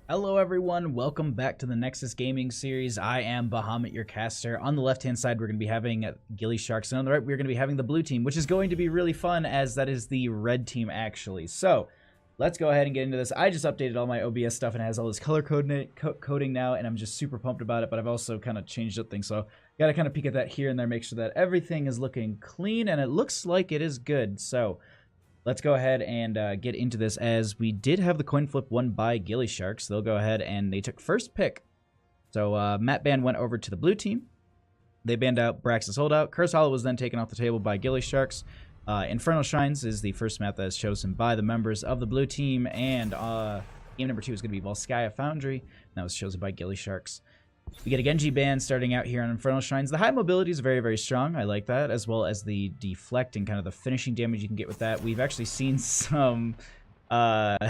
Hello everyone, welcome back to the Nexus gaming series. I am Bahamut, your caster. On the left hand side we're going to be having gillyShark, and on the right we're going to be having the blue team, which is going to be really fun as that is the red team actually. So let's go ahead and get into this. I just updated all my OBS stuff and it has all this color coding now, and I'm just super pumped about it, but I've also kind of changed up things, so got to kind of peek at that here and there, make sure that everything is looking clean, and it looks like it is good. So let's go ahead and get into this, as we did have the coin flip won by gillyShark, so they'll go ahead and they took first pick. So Matt Ban went over to the blue team. They banned out Brax's Holdout. Curse Hollow was then taken off the table by gillySharks. Infernal Shrines is the first map that is chosen by the members of the blue team, and game number 2 is going to be Volskaya Foundry, and that was chosen by gillySharks. We get a Genji ban starting out here on Infernal Shrines. The high mobility is very, very strong. I like that, as well as the deflect and kind of the finishing damage you can get with that. We've actually seen some some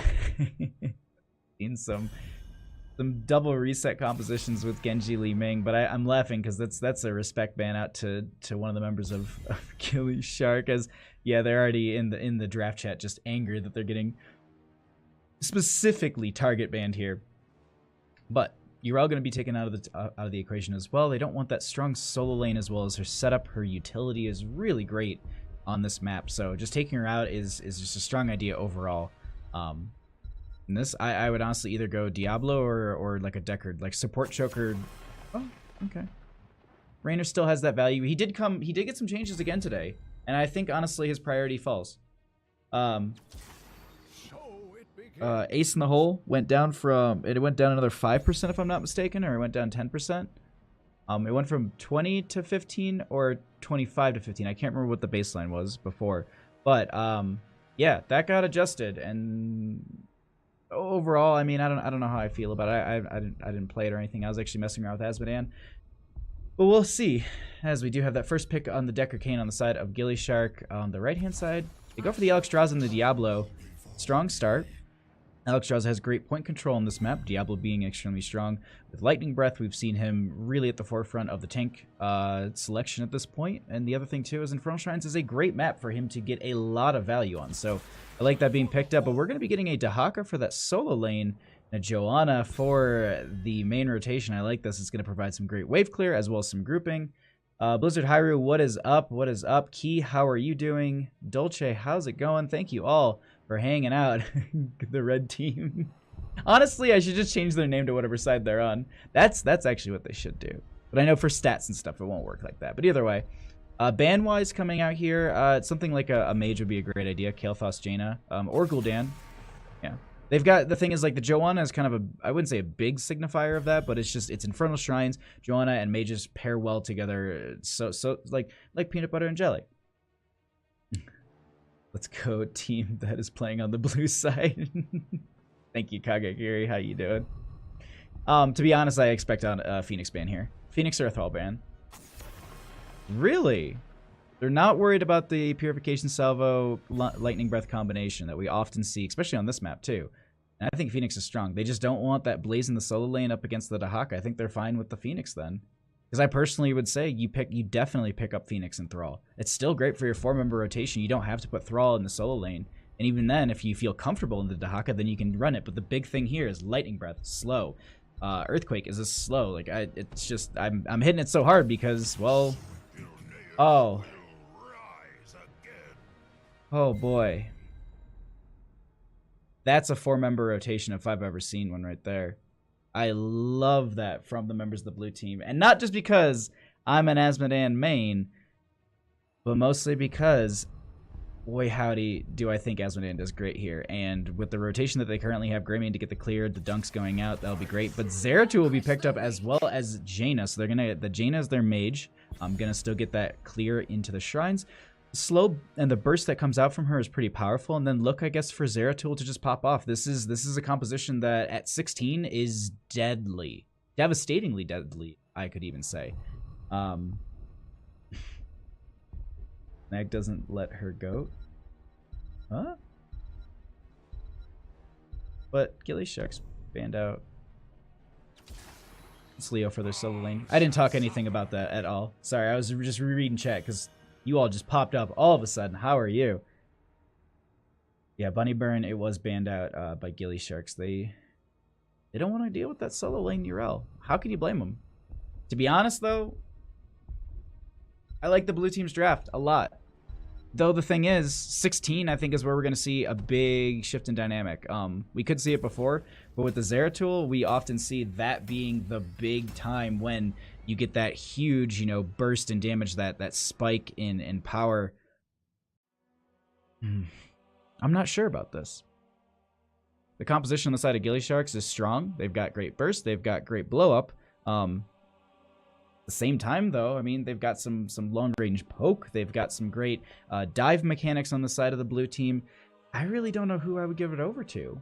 double reset compositions with Genji Li Ming, but I'm laughing because that's a respect ban out to one of the members of gillyShark, as yeah, they're already in the draft chat just angry that they're getting specifically target banned here. But you're all going to be taken out of the equation as well. They don't want that strong solo lane, as well as her setup. Her utility is really great on this map, so just taking her out is just a strong idea overall. In this, I would honestly either go Diablo or like a Deckard, like support choker. Oh, okay. Raynor still has that value. He did get some changes again today, and I think honestly his priority falls. Ace in the Hole went down another 5% if I'm not mistaken, or it went down 10%. It went from 20 to 15 or 25 to 15. I can't remember what the baseline was before, but yeah, that got adjusted. And overall, I mean, I don't know how I feel about it. I didn't play it or anything. I was actually messing around with Azmodan, but we'll see, as we do have that first pick on the Decker Kane on the side of gillyShark. On the right hand side, they go for the Alexstrasza and the Diablo. Strong start. Alexstrasza has great point control on this map, Diablo being extremely strong. With Lightning Breath, we've seen him really at the forefront of the tank selection at this point. And the other thing, too, is Infernal Shrines is a great map for him to get a lot of value on. So I like that being picked up. But we're going to be getting a Dahaka for that solo lane, and a Joanna for the main rotation. I like this. It's going to provide some great wave clear, as well as some grouping. Blizzard Hyrule, what is up? What is up? Key, how are you doing? Dolce, how's it going? Thank you all for hanging out. The red team. Honestly, I should just change their name to whatever side they're on. That's actually what they should do. But I know for stats and stuff it won't work like that. But either way, ban-wise coming out here, something like a mage would be a great idea. Kael'thas Jaina, or Gul'dan. Yeah. They've got, the thing is, like, the Joanna is kind of a, I wouldn't say a big signifier of that, but it's Infernal Shrines. Joanna and mages pair well together, so like peanut butter and jelly. Let's go, team that is playing on the blue side. Thank you, Kagekiri. How you doing? To be honest, I expect a Phoenix ban here. Phoenix or a Thrall ban. Really? They're not worried about the Purification Salvo Lightning Breath combination that we often see, especially on this map too. And I think Phoenix is strong. They just don't want that Blaze in the solo lane up against the Dahaka. I think they're fine with the Phoenix then. Because I personally would say you definitely pick up Phoenix and Thrall. It's still great for your 4-member rotation. You don't have to put Thrall in the solo lane. And even then, if you feel comfortable in the Dahaka, then you can run it. But the big thing here is Lightning Breath, slow. Earthquake is a slow. Like, it's just, I'm hitting it so hard because, well, oh boy. That's a 4-member rotation if I've ever seen one right there. I love that from the members of the blue team. And not just because I'm an Azmodan main, but mostly because, boy howdy, do I think Azmodan does great here. And with the rotation that they currently have, Greymane to get the clear, the dunks going out, that'll be great. But Zeratul will be picked up as well as Jaina. So they're going to get the Jaina as their mage. I'm going to still get that clear into the shrines. Slow and the burst that comes out from her is pretty powerful. And then look, I guess, for Zeratul to just pop off. This is a composition that at 16 is deadly. Devastatingly deadly, I could even say. Mag doesn't let her go. Huh? But gillyShark's banned out. It's Leo for their solo lane. I didn't talk anything about that at all. Sorry, I was just rereading chat because you all just popped up all of a sudden. How are you? Yeah, Bunny Burn, it was banned out by gillySharks. They They don't want to deal with that solo lane Urel. How can you blame them? To be honest, though, I like the blue team's draft a lot. Though the thing is, 16, I think, is where we're going to see a big shift in dynamic. We could see it before, but with the Zeratul, we often see that being the big time when you get that huge, you know, burst in damage, that spike in power. I'm not sure about this. The composition on the side of gillySharks is strong. They've got great burst. They've got great blow up. At the same time, though, I mean, they've got some long-range poke. They've got some great dive mechanics on the side of the blue team. I really don't know who I would give it over to.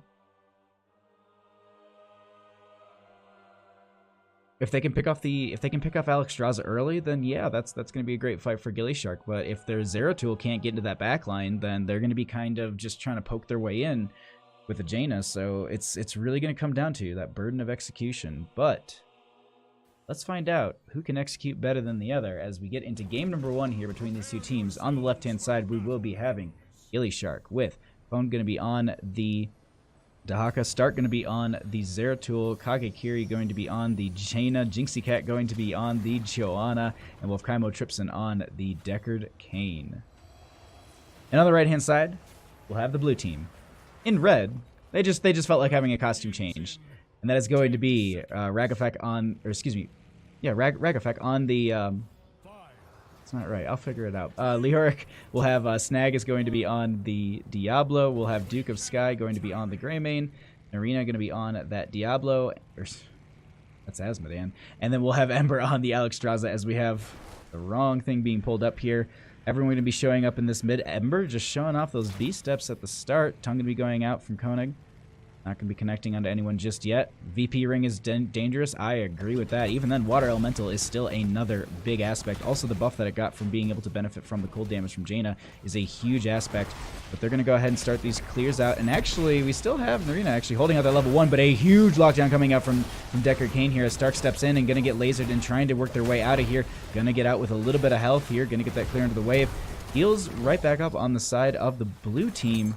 If they can pick off Alexstrasza early, then yeah, that's going to be a great fight for gillyShark. But if their Zeratul can't get into that backline, then they're going to be kind of just trying to poke their way in with the Jaina. So it's really going to come down to that burden of execution. But let's find out who can execute better than the other as we get into game number 1 here between these two teams. On the left-hand side, we will be having gillyShark with Phone going to be on the Dahaka, Stark going to be on the Zeratul, Kagekiri going to be on the Jaina, Jinxie going to be on the Joanna, and Wolfkaimo Tripson on the Deckard Cain. And on the right-hand side, we'll have the blue team. In red, they just felt like having a costume change. And that is going to be Ragafek on, or excuse me, yeah, Ragafek on the, it's not right, I'll figure it out. Leoric will have Snag is going to be on the Diablo. We'll have Duke of Sky going to be on the Greymane. Arena going to be on that Diablo. That's Asmodan. And then we'll have Ember on the Alexstrasza as we have the wrong thing being pulled up here. Everyone going to be showing up in this mid. Ember just showing off those B steps at the start. Tongue going to be going out from Koenig. Not going to be connecting onto anyone just yet. VP ring is dangerous. I agree with that. Even then, Water Elemental is still another big aspect. Also, the buff that it got from being able to benefit from the cold damage from Jaina is a huge aspect. But they're going to go ahead and start these clears out. And actually, we still have Narina actually holding out that level 1, but a huge lockdown coming out from Deckard Cain here as Stark steps in and going to get lasered and trying to work their way out of here. Going to get out with a little bit of health here. Going to get that clear into the wave. Heals right back up on the side of the blue team.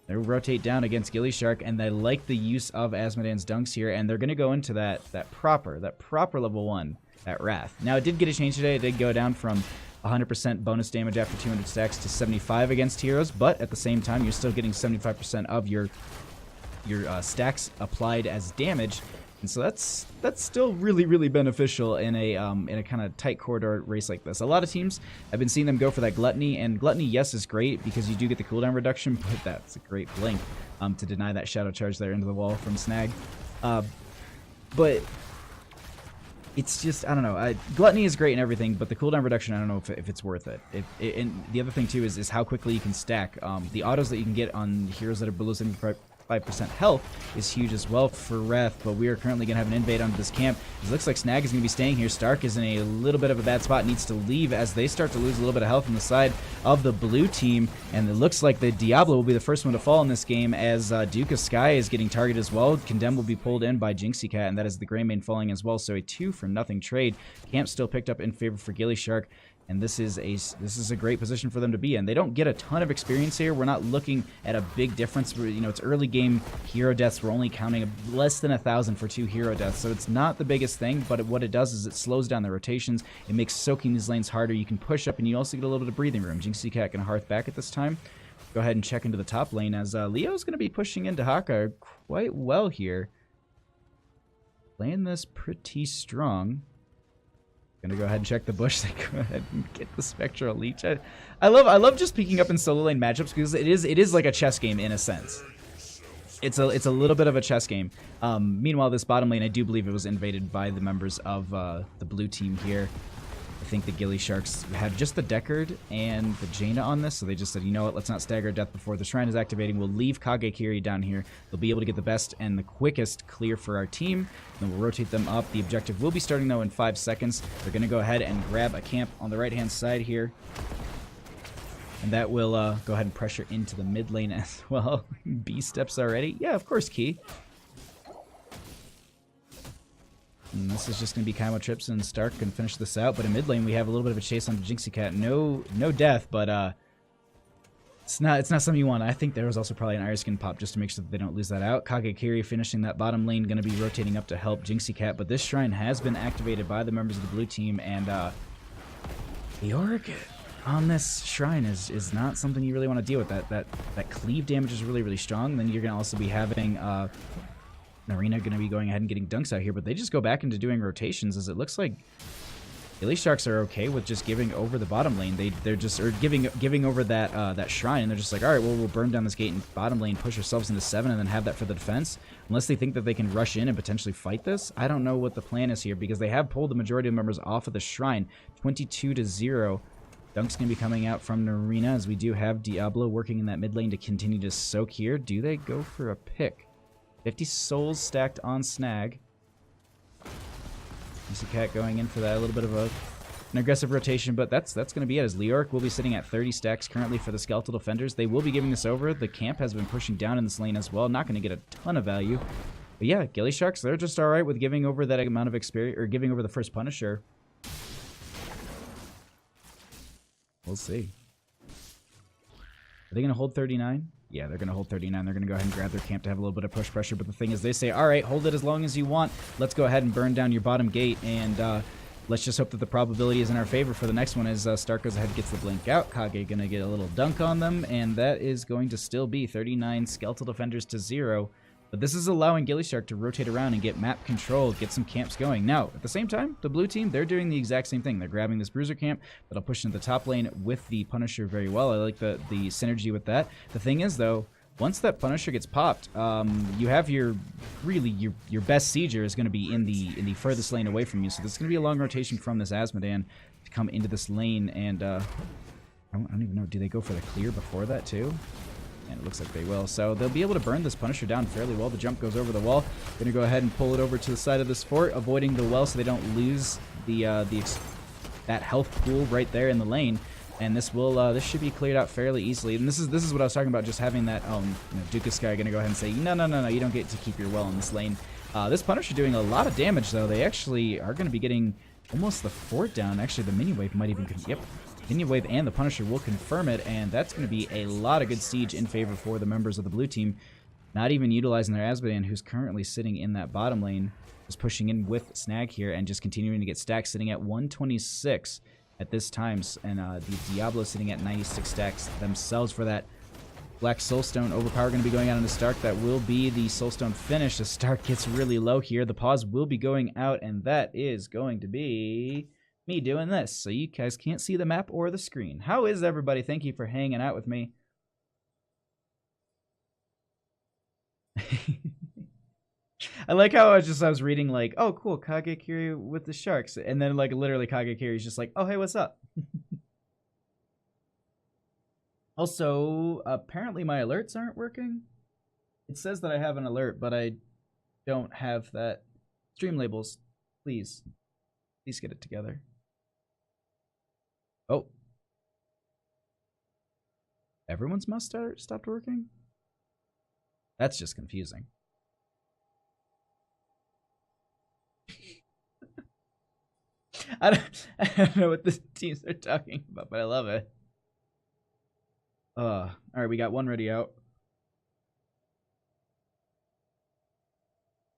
They rotate down against gillyShark, and they like the use of Asmodan's dunks here, and they're going to go into that proper level 1, that Wrath. Now, it did get a change today. It did go down from 100% bonus damage after 200 stacks to 75 against heroes, but at the same time, you're still getting 75% of your stacks applied as damage. And so that's still really beneficial in a kind of tight corridor race like this. A lot of teams, I've been seeing them go for that Gluttony, and Gluttony, yes, is great because you do get the cooldown reduction, but that's a great blink to deny that shadow charge there into the wall from Snag. But it's just, I don't know. Gluttony is great and everything, but the cooldown reduction, I don't know if it's worth it. And the other thing too is how quickly you can stack. The autos that you can get on heroes that are below 75% health is huge as well for Wrath, but we are currently going to have an invade onto this camp. It looks like Snag is going to be staying here. Stark is in a little bit of a bad spot, needs to leave as they start to lose a little bit of health on the side of the blue team, and it looks like the Diablo will be the first one to fall in this game as Duke of Sky is getting targeted as well. Condemn will be pulled in by Jinxie, and that is the Greymane falling as well, so a 2-for-0 trade. Camp still picked up in favor for gillyShark. And this is a great position for them to be in. They don't get a ton of experience here. We're not looking at a big difference. You know, it's early game hero deaths. We're only counting less than 1,000 for 2 hero deaths. So it's not the biggest thing, but what it does is it slows down the rotations. It makes soaking these lanes harder. You can push up, and you also get a little bit of breathing room. Jinxie Cat and Hearth back at this time. Go ahead and check into the top lane as Leo's going to be pushing into Haka quite well here. Playing this pretty strong. Gonna go ahead and check the bush. They go ahead and get the Spectral Leech. I love just picking up in solo lane matchups because it is like a chess game in a sense. It's a little bit of a chess game. Meanwhile, this bottom lane, I do believe it was invaded by the members of the blue team here. I think the gillySharks had just the Deckard and the Jaina on this, so they just said, you know what, let's not stagger death before the shrine is activating. We'll leave Kagekiri down here. They'll be able to get the best and the quickest clear for our team. Then we'll rotate them up. The objective will be starting, though, in 5 seconds. They're going to go ahead and grab a camp on the right-hand side here. And that will go ahead and pressure into the mid lane as well. B steps already? Yeah, of course, Key. And this is just going to be Kaimo Trips and Stark can finish this out. But in mid lane, we have a little bit of a chase on Jinxie Cat. No death, but It's not something you want. I think there was also probably an Iris Skin pop just to make sure that they don't lose that out. Kagekiri finishing that bottom lane, going to be rotating up to help Jinxie Cat, but this shrine has been activated by the members of the blue team, and Yorick on this shrine is not something you really want to deal with. That cleave damage is really, really strong. Then you're going to also be having Narina going to be going ahead and getting dunks out here, but they just go back into doing rotations, as it looks like gillySharks are okay with just giving over the bottom lane. They're just giving over that shrine, and they're just like, all right, well, we'll burn down this gate in bottom lane, push ourselves into 7, and then have that for the defense. Unless they think that they can rush in and potentially fight this, I don't know what the plan is here, because they have pulled the majority of members off of the shrine, 22-0. Dunk's gonna be coming out from Narina, as we do have Diablo working in that mid lane to continue to soak here. Do they go for a pick? 50 souls stacked on Snag. Jinxie Cat going in for that, a little bit of an aggressive rotation, but that's going to be it, as Leoric will be sitting at 30 stacks currently for the Skeletal Defenders. They will be giving this over. The camp has been pushing down in this lane as well. Not going to get a ton of value. But yeah, gillySharks, they're just alright with giving over that amount of experience, or giving over the first Punisher. We'll see. Are they going to hold 39? Yeah, they're going to hold 39. They're going to go ahead and grab their camp to have a little bit of push pressure. But the thing is, they say, all right, hold it as long as you want. Let's go ahead and burn down your bottom gate. And let's just hope that the probability is in our favor for the next one, as Stark goes ahead and gets the blink out. Kage going to get a little dunk on them. And that is going to still be 39 Skeletal Defenders to 0. But this is allowing gillyShark to rotate around and get map control, get some camps going. Now, at the same time, the blue team, they're doing the exact same thing. They're grabbing this Bruiser camp that'll push into the top lane with the Punisher very well. I like the synergy with that. The thing is, though, once that Punisher gets popped, you have your best Sieger is going to be in the furthest lane away from you. So this is going to be a long rotation from this Asmodan to come into this lane. And I don't even know, do they go for the clear before that too? And it looks like they will. So they'll be able to burn this Punisher down fairly well. The jump goes over the wall. Going to go ahead and pull it over to the side of this fort, avoiding the well so they don't lose that health pool right there in the lane. And this this should be cleared out fairly easily. And this is what I was talking about, just having that Dukas guy going to go ahead and say, no, you don't get to keep your well in this lane. This Punisher doing a lot of damage, though. They actually are going to be getting almost the fort down. Actually, the mini wave might even... Yep. Minion Wave and the Punisher will confirm it, and that's going to be a lot of good siege in favor for the members of the blue team. Not even utilizing their Asmodan, who's currently sitting in that bottom lane, just pushing in with Snag here and just continuing to get stacks, sitting at 126 at this time. And the Diablo sitting at 96 stacks themselves for that Black Soulstone Overpower going to be going out into Stark. That will be the Soulstone finish as Stark gets really low here. The pause will be going out, and that is going to be... me doing this, so you guys can't see the map or the screen. How is everybody? Thank you for hanging out with me. I like how I was reading like, oh cool, Kagekiri with the sharks, and then like literally Kagekiri is just like, oh hey, what's up? Also, apparently my alerts aren't working. It says that I have an alert, but I don't have that. Stream labels, please get it together. Oh. Everyone's mouse stopped working? That's just confusing. I don't know what the teams are talking about, but I love it. Alright, we got one ready out.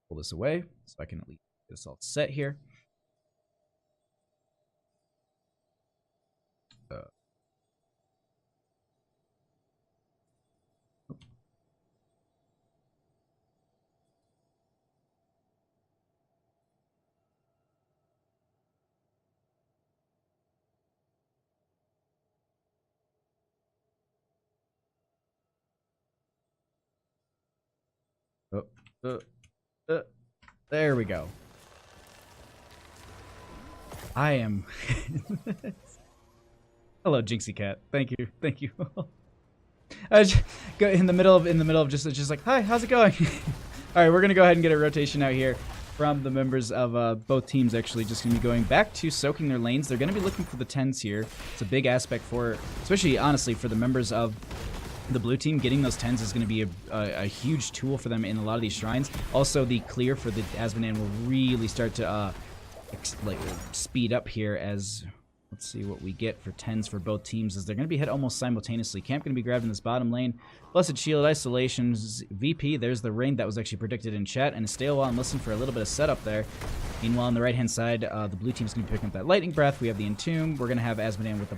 Pull this away so I can at least get this all set here. There we go. I am. Hello, Jinxie Cat. Thank you. I was just in the middle of just like, hi, how's it going? All right, we're gonna go ahead and get a rotation out here from the members of both teams. Actually, just gonna be going back to soaking their lanes. They're gonna be looking for the 10s here. It's a big aspect for, especially honestly, for the members of the blue team. Getting those 10s is going to be a huge tool for them in a lot of these shrines. Also, the clear for the Asmodan will really start to like speed up here as Let's see what we get for 10s for both teams, as they're going to be hit almost simultaneously. Camp going to be grabbed in this bottom lane. Blessed Shield, Isolations, VP. There's the rain that was actually predicted in chat. And stay a while and listen for a little bit of setup there. Meanwhile, on the right-hand side, the blue team's going to be picking up that Lightning Breath. We have the Entomb. We're going to have Asmodean with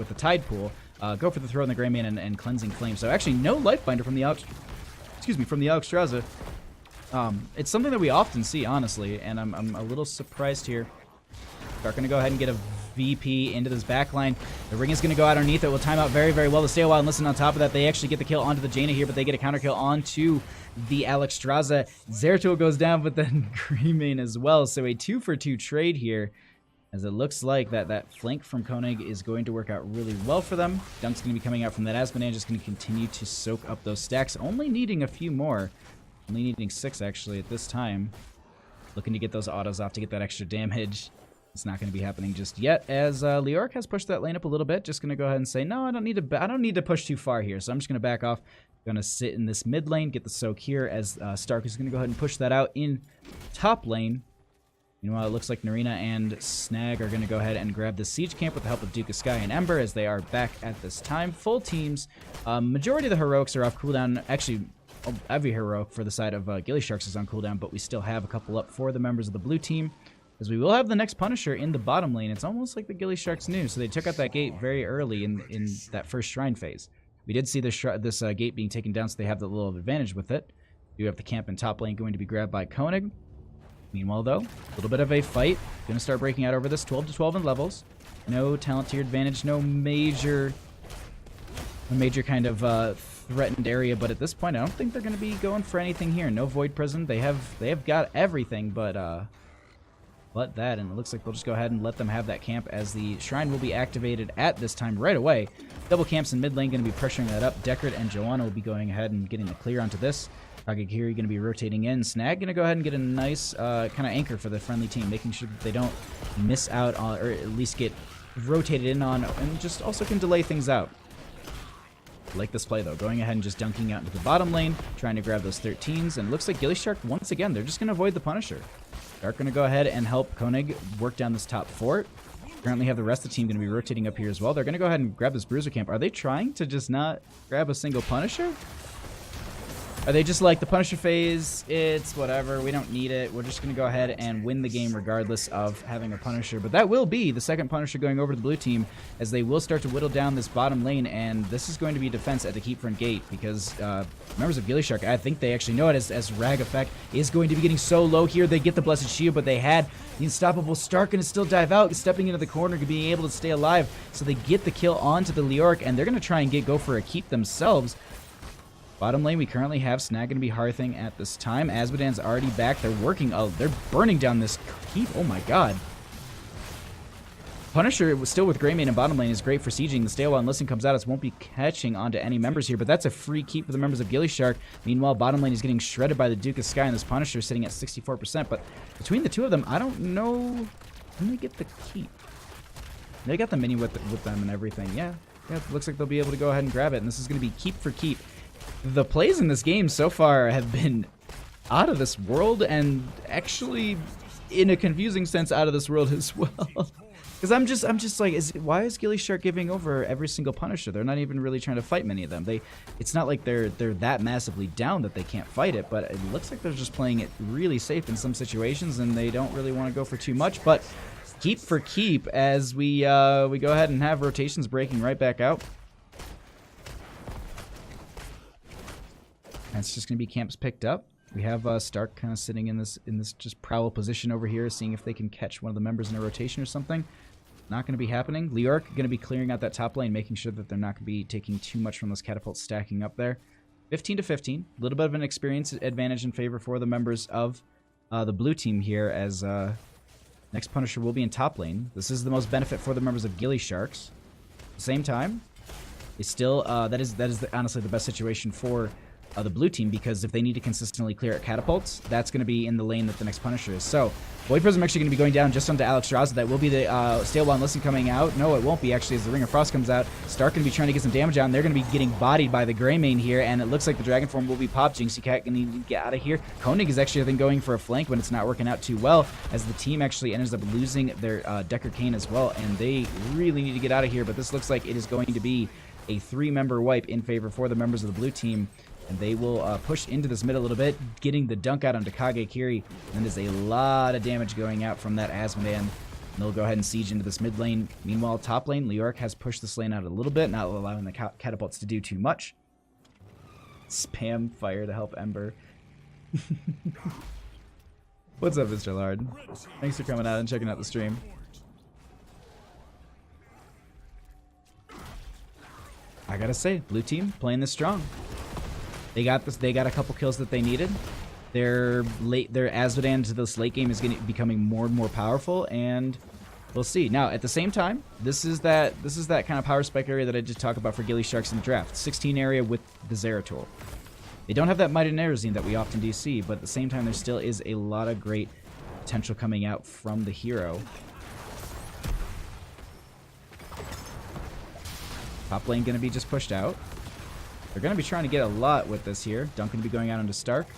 the Tide Pool. Go for the throw in the Greymane and Cleansing Flame. So actually no Lifebinder from the Alexstrasza. It's something that we often see, honestly, and I'm a little surprised here. They're going to go ahead and get a VP into this backline. The ring is going to go out underneath it. Will time out very, very well to stay a while and listen. On top of that, they actually get the kill onto the Jaina here, but they get a counter kill onto the Alexstrasza. Zeratul goes down, but then Greymane as well. So a 2-for-2 trade here, as it looks like that flank from Koenig is going to work out really well for them. Dunk's going to be coming out from that Asmodean, just going to continue to soak up those stacks, only needing a few more. Only needing 6, actually, at this time. Looking to get those autos off to get that extra damage. It's not going to be happening just yet, as Leoric has pushed that lane up a little bit. Just going to go ahead and say, no, I don't need to push too far here, so I'm just going to back off. Going to sit in this mid lane, get the soak here, as Stark is going to go ahead and push that out in top lane. Meanwhile, it looks like Narina and Snag are going to go ahead and grab the siege camp with the help of Duke of Sky and Ember, as they are back at this time. Full teams. Majority of the heroics are off cooldown. Actually, every heroic for the side of gillySharks is on cooldown, but we still have a couple up for the members of the blue team, as we will have the next Punisher in the bottom lane. It's almost like the gillySharks knew, so they took out that gate very early in that first shrine phase. We did see this gate being taken down, so they have the little advantage with it. You have the camp in top lane going to be grabbed by Koenig. Meanwhile, though, a little bit of a fight. Going to start breaking out over this 12 to 12 in levels. No talent to your advantage, no major kind of threatened area, but at this point, I don't think they're going to be going for anything here. No Void Prison. They have got everything, but that, and it looks like they'll just go ahead and let them have that camp, as the shrine will be activated at this time right away. Double camps in mid lane going to be pressuring that up. Deckard and Joanna will be going ahead and getting the clear onto this. Kagekiri going to be rotating in. Snag going to go ahead and get a nice kind of anchor for the friendly team, making sure that they don't miss out on, or at least get rotated in on, and just also can delay things out. I like this play, though. Going ahead and just dunking out into the bottom lane, trying to grab those 13s, and it looks like gillyShark, once again, they're just going to avoid the Punisher. Dark going to go ahead and help Koenig work down this top fort. Currently have the rest of the team going to be rotating up here as well. They're going to go ahead and grab this Bruiser camp. Are they trying to just not grab a single Punisher? Are they just like, the Punisher phase, it's whatever, we don't need it, we're just going to go ahead and win the game regardless of having a Punisher? But that will be the second Punisher going over to the blue team, as they will start to whittle down this bottom lane, and this is going to be defense at the keep front gate, because members of gillyShark, I think they actually know it, as Rag Effect is going to be getting so low here. They get the Blessed Shield, but they had the unstoppable Stark going to still dive out, stepping into the corner, being able to stay alive, so they get the kill onto the Leoric, and they're going to try and go for a keep themselves. Bottom lane, we currently have Snag going to be hearthing at this time. Asmodean's already back. They're working. Oh, they're burning down this keep. Oh my god. Punisher was still with Greymane in bottom lane is great for sieging. The stay while and listen comes out. It won't be catching onto any members here, but that's a free keep for the members of gillyShark. Meanwhile, bottom lane is getting shredded by the Duke of Sky, and this Punisher is sitting at 64%. But between the two of them, I don't know when they get the keep. They got the mini with them and everything. Yeah, it looks like they'll be able to go ahead and grab it, and this is going to be keep for keep. The plays in this game so far have been out of this world, and actually, in a confusing sense, out of this world as well. Because I'm just like, why is gillyShark giving over every single Punisher? They're not even really trying to fight many of them. It's not like they're that massively down that they can't fight it, but it looks like they're just playing it really safe in some situations, and they don't really want to go for too much. But keep for keep, as we go ahead and have rotations breaking right back out. And it's just going to be camps picked up. We have Stark kind of sitting in this just prowl position over here, seeing if they can catch one of the members in a rotation or something. Not going to be happening. Leoric going to be clearing out that top lane, making sure that they're not going to be taking too much from those catapults stacking up there. 15 to 15. A little bit of an experience advantage in favor for the members of the blue team here, as next Punisher will be in top lane. This is the most benefit for the members of gillySharks. At the same time, it's still that is honestly the best situation for the blue team, because if they need to consistently clear at catapults, that's going to be in the lane that the next Punisher is. So Void Prism actually going to be going down just onto Alex Raza. That will be the Stale Wild Listen coming out. No, it won't be, actually, as the Ring of Frost comes out. Stark going to be trying to get some damage out, and they're going to be getting bodied by the Greymane here, and it looks like the Dragon Form will be popped. Jinxie Cat going to get out of here. Koenig is actually, I think, going for a flank, but it's not working out too well, as the team actually ends up losing their Decker Kane as well, and they really need to get out of here, but this looks like it is going to be a 3-member wipe in favor for the members of the blue team. And they will push into this mid a little bit, getting the dunk out onto Kagekiri. And there's a lot of damage going out from that Asmodan. And they'll go ahead and siege into this mid lane. Meanwhile, top lane, Leoric has pushed this lane out a little bit, not allowing the catapults to do too much. Spam fire to help Ember. What's up, Mr. Lard? Thanks for coming out and checking out the stream. I gotta say, blue team playing this strong. They got this. They got a couple kills that they needed. Their Azmodan to this late game is becoming more and more powerful, and we'll see. Now, at the same time, this is that kind of power spike area that I just talked about for gillySharks in the draft. 16 area with the Zeratul. They don't have that Might and Nerazine that we often do see, but at the same time, there still is a lot of great potential coming out from the hero. Top lane going to be just pushed out. They're going to be trying to get a lot with this here. Dunk going to be going out onto Stark.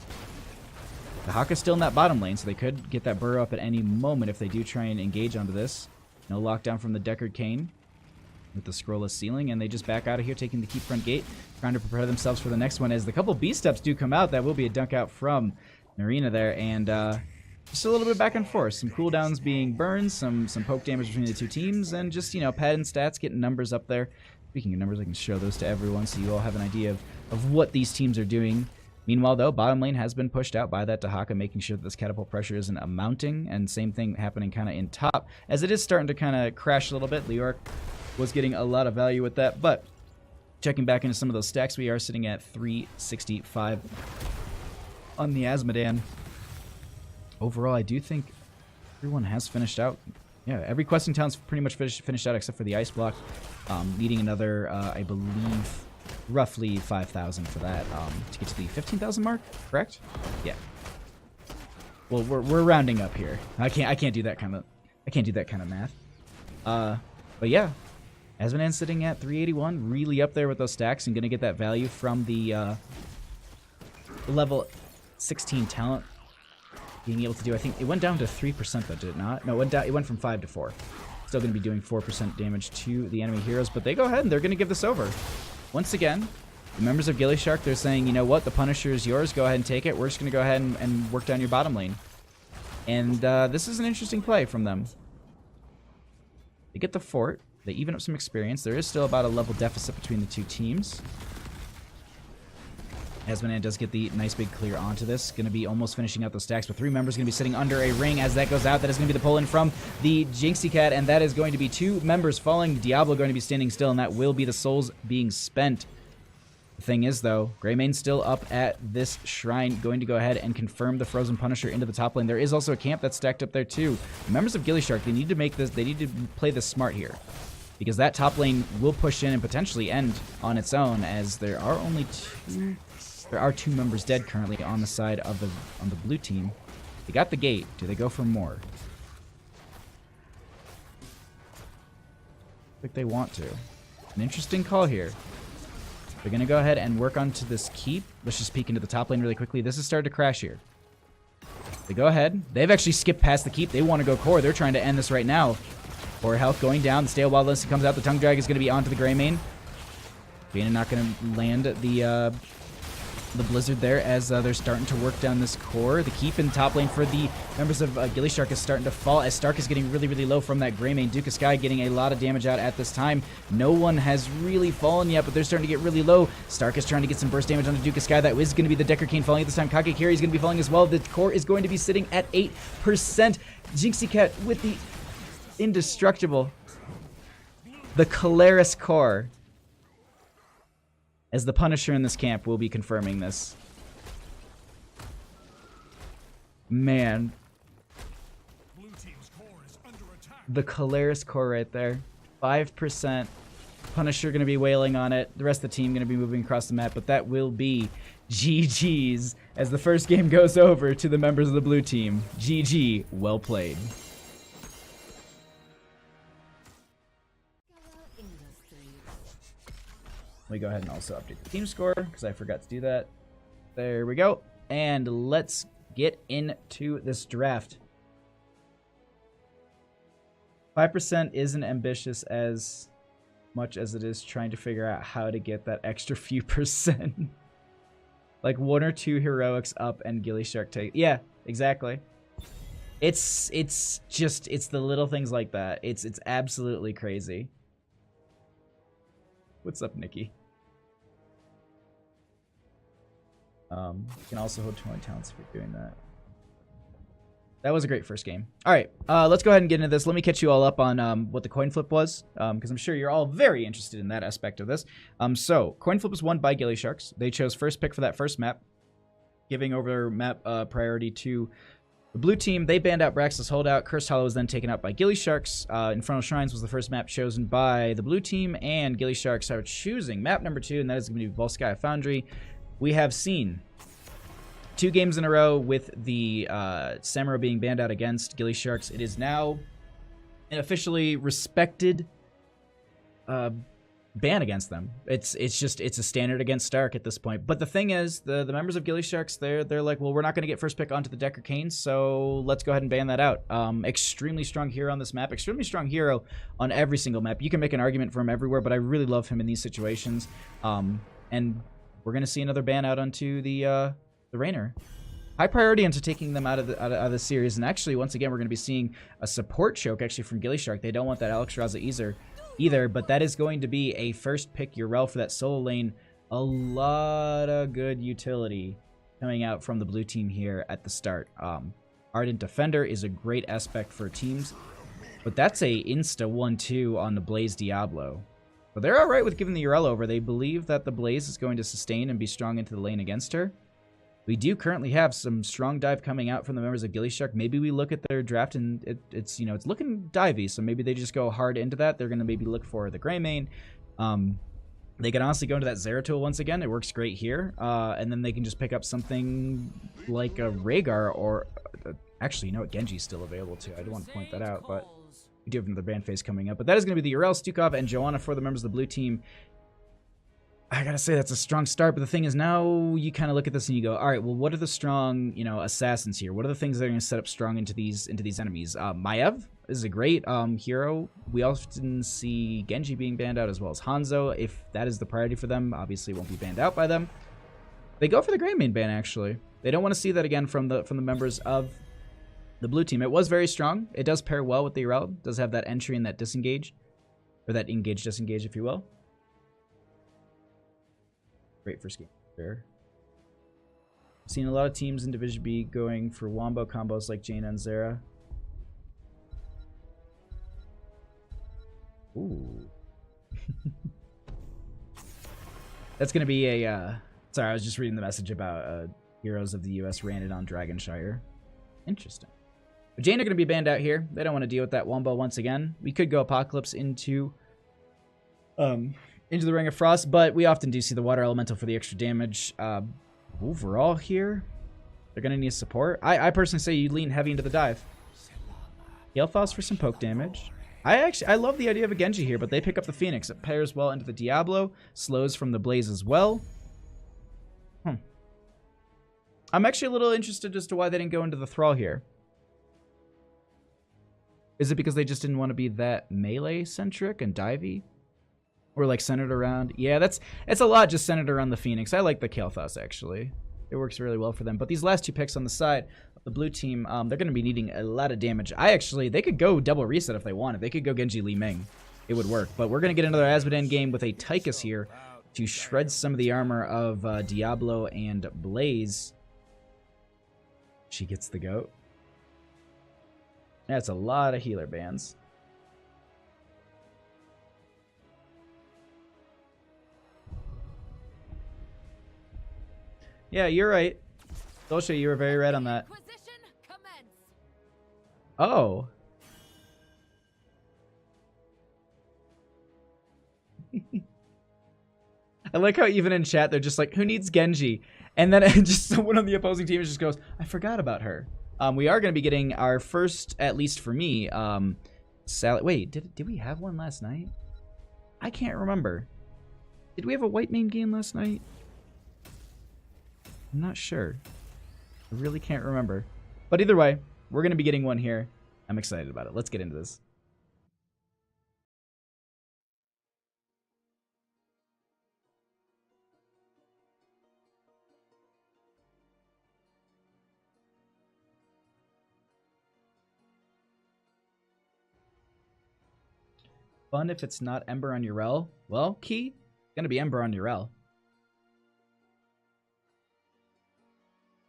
The Hawk is still in that bottom lane, so they could get that burrow up at any moment if they do try and engage onto this. No lockdown from the Deckard Cain with the scrollless ceiling, and they just back out of here, taking the keep front gate, trying to prepare themselves for the next one. As the couple B-steps do come out, that will be a dunk out from Narina there, and just a little bit back and forth. Some cooldowns being burned, some poke damage between the two teams, and just, you know, pad and stats, getting numbers up there. Speaking of numbers, I can show those to everyone so you all have an idea of what these teams are doing. Meanwhile, though, bottom lane has been pushed out by that Dahaka, making sure that this catapult pressure isn't mounting, and same thing happening kind of in top, as it is starting to kind of crash a little bit. Leoric was getting a lot of value with that, but checking back into some of those stacks, we are sitting at 365 on the Azmodan. Overall, I do think everyone has finished out. Yeah, every questing town's pretty much finished out except for the ice block. Needing another, I believe, roughly 5,000 for that to get to the 15,000 mark. Correct? Yeah. Well, we're rounding up here. I can't do that kind of math. But yeah, Azmodan's sitting at 381, really up there with those stacks, and gonna get that value from the level 16 talent. Being able to do, I think it went down to 3% though, did it not? No, it went from 5 to 4. Still going to be doing 4% damage to the enemy heroes, but they go ahead and they're going to give this over. Once again, the members of gillyShark, they're saying, you know what, the Punisher is yours, go ahead and take it. We're just going to go ahead and work down your bottom lane. And this is an interesting play from them. They get the fort, they even up some experience. There is still about a level deficit between the two teams. Azmodan does get the nice big clear onto this. Going to be almost finishing out the stacks, but 3 members going to be sitting under a ring as that goes out. That is going to be the pull-in from the Jinxie Cat, and that is going to be 2 members falling. Diablo going to be standing still, and that will be the souls being spent. The thing is, though, Greymane's still up at this shrine, going to go ahead and confirm the Frozen Punisher into the top lane. There is also a camp that's stacked up there, too. The members of gillyShark, they need to make this, they need to play this smart here, because that top lane will push in and potentially end on its own, as there are only 2 members dead currently on the side of the blue team. They got the gate. Do they go for more? I think they want to. An interesting call here. They're going to go ahead and work onto this keep. Let's just peek into the top lane really quickly. This is starting to crash here. They go ahead. They've actually skipped past the keep. They want to go core. They're trying to end this right now. Core health going down. The Stale Wild List comes out. The Tongue Drag is going to be onto the Greymane. Jaina not going to land the Blizzard there as they're starting to work down this core. The keep in top lane for the members of gillyShark is starting to fall as Stark is getting really, really low from that Greymane. Duke of Sky getting a lot of damage out at this time. No one has really fallen yet, but they're starting to get really low. Stark is trying to get some burst damage on the Duke of Sky. That is going to be the Decker Cain falling at this time. Kagekiri is going to be falling as well. The core is going to be sitting at 8%. Jinxie Cat with the indestructible, the Caleris core, as the Punisher in this camp will be confirming this. Man. The Caleris core right there. 5%. Punisher going to be wailing on it. The rest of the team going to be moving across the map, but that will be GG's as the first game goes over to the members of the blue team. GG, well played. Let me go ahead and also update the team score because I forgot to do that. There we go. And let's get into this draft. 5% isn't ambitious as much as it is trying to figure out how to get that extra few percent. Like 1 or 2 heroics up and gillyShark take. Yeah, exactly. It's the little things like that. It's absolutely crazy. What's up, Nikki? You can also hold 20 talents if you're doing that. That was a great first game. All right, let's go ahead and get into this. Let me catch you all up on what the coin flip was, because I'm sure you're all very interested in that aspect of this. So, coin flip was won by gillySharks. They chose first pick for that first map, giving over map priority to the blue team. They banned out Brax's Holdout. Cursed Hollow was then taken out by gillySharks. Infernal Shrines was the first map chosen by the blue team, and gillySharks are choosing map number 2, and that is going to be Volskaya Foundry. We have seen 2 games in a row with the Samuro being banned out against gillySharks. It is now an officially respected ban against them. It's a standard against Stark at this point. But the thing is, the members of gillySharks, they're like, well, we're not going to get first pick onto the Decker Cane, so let's go ahead and ban that out. Extremely strong hero on this map. Extremely strong hero on every single map. You can make an argument for him everywhere, but I really love him in these situations. And we're going to see another ban out onto the Rainer. High priority into taking them out of the series, and actually, once again, we're going to be seeing a support choke actually from gillyShark. They don't want that Alex Raza either, but that is going to be a first pick Urel for that solo lane. A lot of good utility coming out from the blue team here at the start. Ardent Defender is a great aspect for teams, but that's a insta 1-2 on the Blaze Diablo. But they're alright with giving the Urel over. They believe that the Blaze is going to sustain and be strong into the lane against her. We do currently have some strong dive coming out from the members of gillyShark. Maybe we look at their draft and it's looking divey, so maybe they just go hard into that. They're going to maybe look for the Greymane. They can honestly go into that Zeratul once again. It works great here. And then they can just pick up something like a Rhaegar or... actually, you know what? Genji's still available too. I do want to point that out, but we do have another ban phase coming up. But that is going to be the Urel, Stukov, and Joanna for the members of the blue team. I gotta say, that's a strong start, but the thing is, now you kind of look at this and you go, all right, well, what are the strong, assassins here? What are the things that are going to set up strong into these enemies? Maiev is a great hero. We often see Genji being banned out as well as Hanzo. If that is the priority for them, obviously it won't be banned out by them. They go for the Greymane ban, actually. They don't want to see that again from the members of the blue team. It was very strong. It does pair well with the Urel. It does have that entry and that disengage, or that engage-disengage, if you will. Great first game there. Seen a lot of teams in Division B going for wombo combos like Jaina and Zera. Ooh. That's going to be a... sorry, I was just reading the message about Heroes of the US ran it on Dragonshire. Interesting. But Jaina going to be banned out here. They don't want to deal with that wombo once again. We could go Apocalypse into the Ring of Frost, but we often do see the Water Elemental for the extra damage. Overall here, they're going to need support. I personally say you lean heavy into the dive. Galefoss for some poke damage. I love the idea of a Genji here, but they pick up the Phoenix. It pairs well into the Diablo, slows from the Blaze as well. I'm actually a little interested as to why they didn't go into the Thrall here. Is it because they just didn't want to be that melee-centric and divey? Or like centered around... Yeah, it's a lot just centered around the Phoenix. I like the Kael'thas, actually. It works really well for them. But these last 2 picks on the side of the blue team, they're going to be needing a lot of damage. They could go double reset if they wanted. They could go Genji Li Ming. It would work. But we're going to get another Asmodee game with a Tychus here to shred some of the armor of Diablo and Blaze. She gets the goat. That's a lot of healer bans. Yeah, you're right. Dolce, you were very right on that. Oh. I like how even in chat they're just like, who needs Genji? And then just someone on the opposing team just goes, I forgot about her. We are going to be getting our first, at least for me, Sally. Wait, did we have one last night? I can't remember. Did we have a white main game last night? I'm not sure. I really can't remember. But either way, we're going to be getting one here. I'm excited about it. Let's get into this. Fun if it's not Ember on Urel. Well, Key, gonna be Ember on Urel.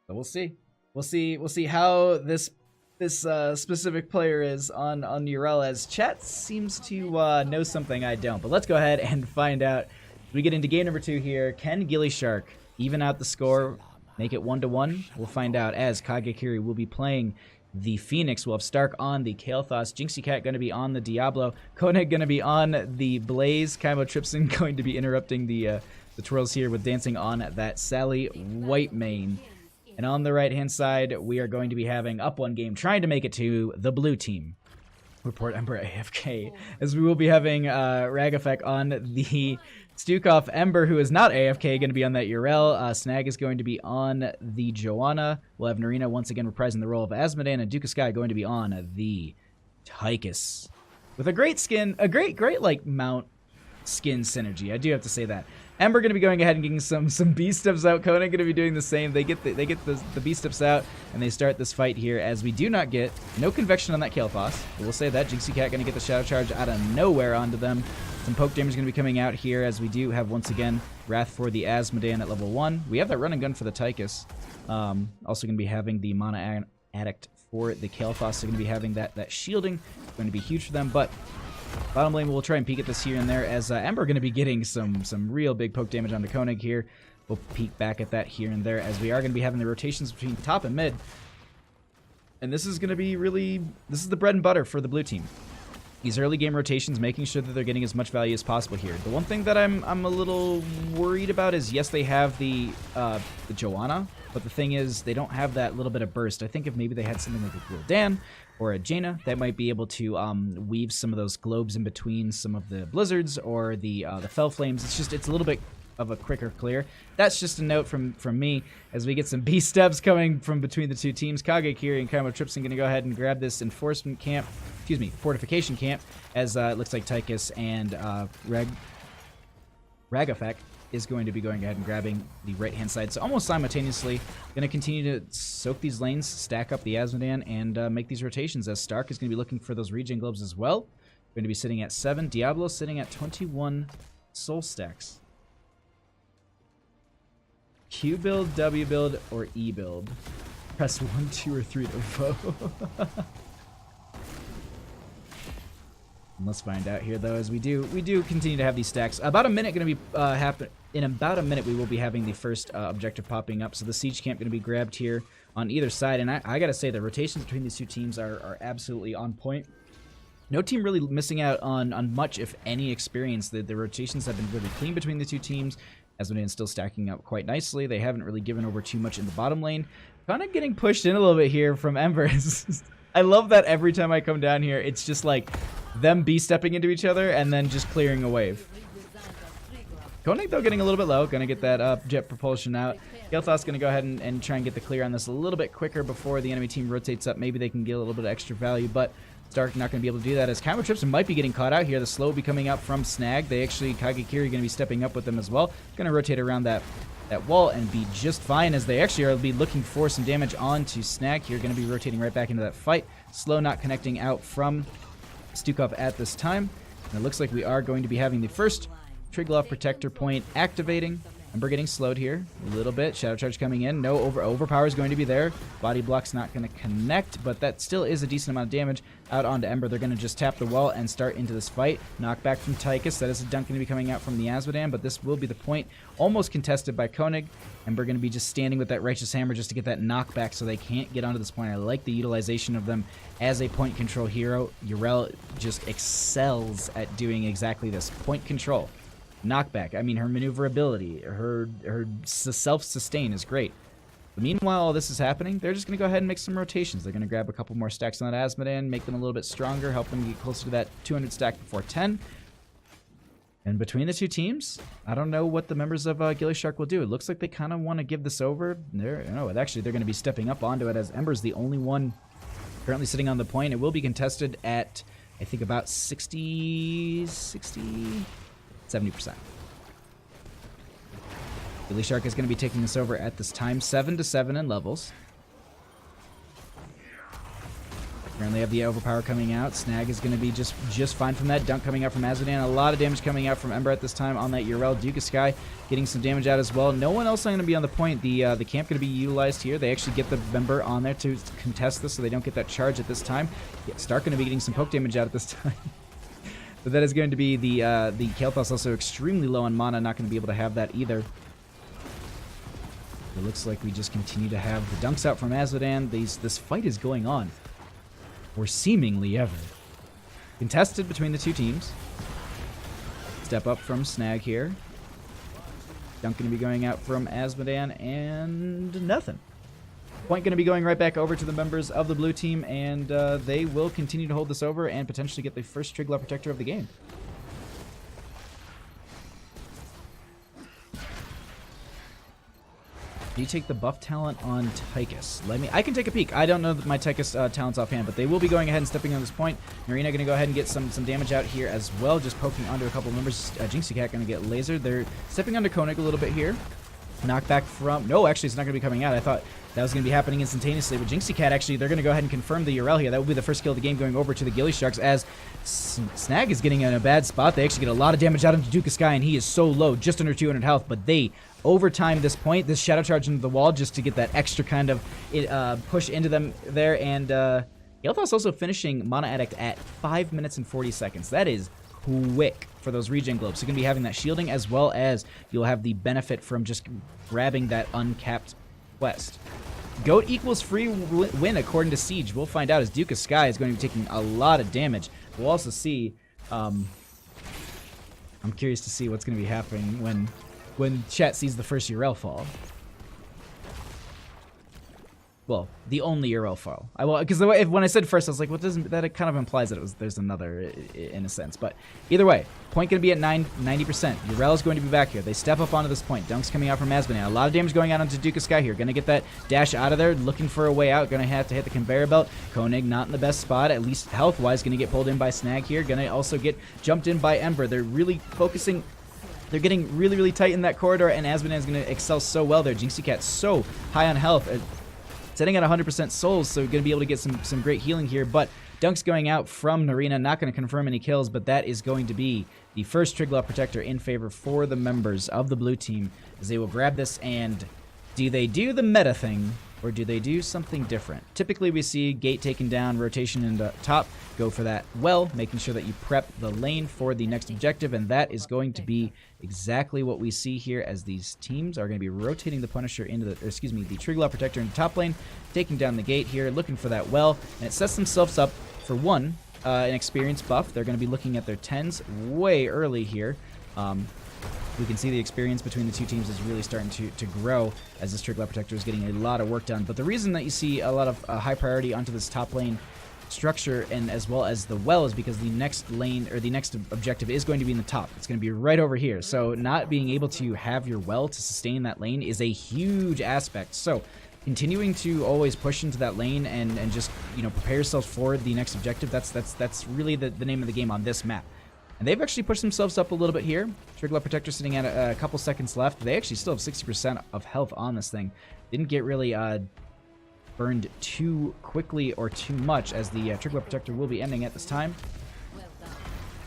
So we'll see. We'll see how this specific player is on Urel, as chat seems to know something I don't. But let's go ahead and find out. As we get into game number 2 here, can gillyShark even out the score, make it 1-1? We'll find out, as Kagekiri will be playing the Phoenix. We'll have Stark on the Kael'thas, Jinxie Cat going to be on the Diablo, Koenig going to be on the Blaze, Kaimo Tripson going to be interrupting the twirls here with dancing on that Sally white main. And on the right-hand side, we are going to be having up one game, trying to make it to the blue team. Report Ember AFK, as we will be having Ragafek on the Stukov. Ember, who is not AFK, going to be on that Urel. Snag is going to be on the Joanna. We'll have Narina once again reprising the role of Asmodan, and Duka Sky going to be on the Tychus. With a great skin, a great like mount skin synergy. I do have to say that. Ember going to be going ahead and getting some beast steps out. Conan going to be doing the same. They get the beast steps out, and they start this fight here, as we do not get no convection on that Kael'thas. We'll say that. Jinxie Cat going to get the Shadow Charge out of nowhere onto them. Some poke damage going to be coming out here, as we do have once again Wrath for the Asmodan at level 1. We have that run and gun for the Tychus. Also going to be having the Mana Addict for the Kael'thas. So going to be having that shielding. Going to be huge for them, but bottom lane, we'll try and peek at this here and there, as Ember going to be getting some real big poke damage onto Koenig here. We'll peek back at that here and there, as we are going to be having the rotations between top and mid. And this is going to be this is the bread and butter for the blue team. These early game rotations, making sure that they're getting as much value as possible here. The one thing that I'm a little worried about is, yes, they have the Joanna, but the thing is, they don't have that little bit of burst. I think if maybe they had something like a Gul'dan or a Jaina, that might be able to weave some of those globes in between some of the blizzards or the fell flames. It's a little bit of a quicker clear. That's just a note from me, as we get some beast steps coming from between the two teams. Kagekiri and Kaimo Tripson going to go ahead and grab this fortification camp, as it looks like Tychus and Ragafek is going to be going ahead and grabbing the right-hand side. So almost simultaneously, going to continue to soak these lanes, stack up the Asmodan, and make these rotations, as Stark is going to be looking for those regen globes as well. Going to be sitting at 7. Diablo sitting at 21 soul stacks. Q build, W build, or E build? Press 1, 2, or 3 to vote. Let's find out here, though, as we do continue to have these stacks. About a minute going to be happen. In about a minute, we will be having the first objective popping up. So the siege camp going to be grabbed here on either side, and I gotta say the rotations between these two teams are absolutely on point. No team really missing out on much, if any, experience. The rotations have been really clean between the two teams. Asmodan still stacking up quite nicely. They haven't really given over too much in the bottom lane. Kind of getting pushed in a little bit here from Ember. I love that every time I come down here, it's just like them stepping into each other and then just clearing a wave. Koenig, though, getting a little bit low. Going to get that jet propulsion out. Kael'thas going to go ahead and try and get the clear on this a little bit quicker before the enemy team rotates up. Maybe they can get a little bit of extra value, but Stark not going to be able to do that, as Kaimo Tripson might be getting caught out here. The slow will be coming out from Snag. They actually, Kagekiri going to be stepping up with them as well. Going to rotate around that wall and be just fine, as they actually are be looking for some damage onto Snag here. Going to be rotating right back into that fight. Slow not connecting out from Stukov at this time. And it looks like we are going to be having the first Triglav Protector point activating. Ember getting slowed here a little bit. Shadow Charge coming in. No overpower is going to be there. Body block's not going to connect, but that still is a decent amount of damage out onto Ember. They're going to just tap the wall and start into this fight. Knockback from Tychus. That is a dunk going to be coming out from the Asmodan, but this will be the point. Almost contested by Koenig. Ember going to be just standing with that Righteous Hammer just to get that knockback, so they can't get onto this point. I like the utilization of them as a point control hero. Urel just excels at doing exactly this. Point control. knockback. I mean, her maneuverability, her self-sustain is great. But meanwhile, all this is happening, they're just going to go ahead and make some rotations. They're going to grab a couple more stacks on that Asmodan, make them a little bit stronger, help them get closer to that 200 stack before 10. And between the two teams, I don't know what the members of gillyShark will do. It looks like they kind of want to give this over. Actually, they're going to be stepping up onto it, as Ember's the only one currently sitting on the point. It will be contested at, I think, about 70%. gillyShark is going to be taking this over at this time, 7-7 in levels. Currently have the overpower coming out. Snag is going to be just fine from that. Dunk coming out from Asmodan. A lot of damage coming out from Ember at this time on that Urel. Duke of Sky getting some damage out as well. No one else going to be on the point. The camp going to be utilized here. They actually get the member on there to contest this, so they don't get that charge at this time. Stark going to be getting some poke damage out at this time. But that is going to be the Kael'thas also extremely low on mana. Not going to be able to have that either. It looks like we just continue to have the dunks out from Asmodan. This fight is going on. Or seemingly ever. Contested between the two teams. Step up from Snag here. Dunk going to be going out from Asmodan, and nothing. Point going to be going right back over to the members of the blue team, and they will continue to hold this over and potentially get the first Triglav Protector of the game. Do you take the buff talent on Tychus? I can take a peek. I don't know my Tychus talents offhand, but they will be going ahead and stepping on this point. Marina going to go ahead and get some damage out here as well, just poking onto a couple of members. Jinxie Cat going to get lasered. They're stepping onto Koenig a little bit here. Knockback from... No, actually, it's not going to be coming out. I thought that was going to be happening instantaneously, but Jinxie Cat, actually, they're going to go ahead and confirm the Urel here. That will be the first kill of the game, going over to the gillySharks, as Snag is getting in a bad spot. They actually get a lot of damage out into Duke of Sky, and he is so low, just under 200 health, but they overtime this point, this Shadow Charge into the wall, just to get that extra kind of push into them there, and Kael'thas also finishing Mana Addict at 5 minutes and 40 seconds. That is quick for those regen globes. So you're going to be having that shielding, as well as you'll have the benefit from just grabbing that uncapped quest. Goat equals free win according to Siege. We'll find out, as Duke of Sky is going to be taking a lot of damage. We'll also see, I'm curious to see what's going to be happening when chat sees the first Urel fall. Well, the only Urel fall. Because when I said first, I was like, what doesn't that? It kind of implies that there's another in a sense. But either way, point going to be at 90%. Urel is going to be back here. They step up onto this point. Dunks coming out from Asmodan. A lot of damage going out onto Duke of Sky here. Going to get that dash out of there. Looking for a way out. Going to have to hit the conveyor belt. Koenig not in the best spot, at least health-wise. Going to get pulled in by Snag here. Going to also get jumped in by Ember. They're really focusing. They're getting really, really tight in that corridor, and Asmodan is going to excel so well there. Jinxie Cat so high on health. Sitting at 100% souls, so going to be able to get some great healing here. But Dunks going out from Narina, not going to confirm any kills, but that is going to be the first Triglav Protector in favor for the members of the blue team, as they will grab this. And do they do the meta thing, or do they do something different? Typically we see gate taken down, rotation into top, go for that well, making sure that you prep the lane for the next objective, and that is going to be exactly what we see here, as these teams are going to be rotating the Punisher into the Triglav Protector into top lane, taking down the gate here, looking for that well, and it sets themselves up for one, an experience buff. They're going to be looking at their 10s way early here. We can see the experience between the two teams is really starting to grow, as this Triglav Protector is getting a lot of work done. But the reason that you see a lot of high priority onto this top lane structure, and as well as the well, is because the next lane, or the next objective, is going to be in the top. It's going to be right over here. So not being able to have your well to sustain that lane is a huge aspect. So continuing to always push into that lane and just, prepare yourself for the next objective, that's really the name of the game on this map. And they've actually pushed themselves up a little bit here. Triglav Protector sitting at a couple seconds left. They actually still have 60% of health on this thing. Didn't get really burned too quickly or too much, as the Triglav Protector will be ending at this time.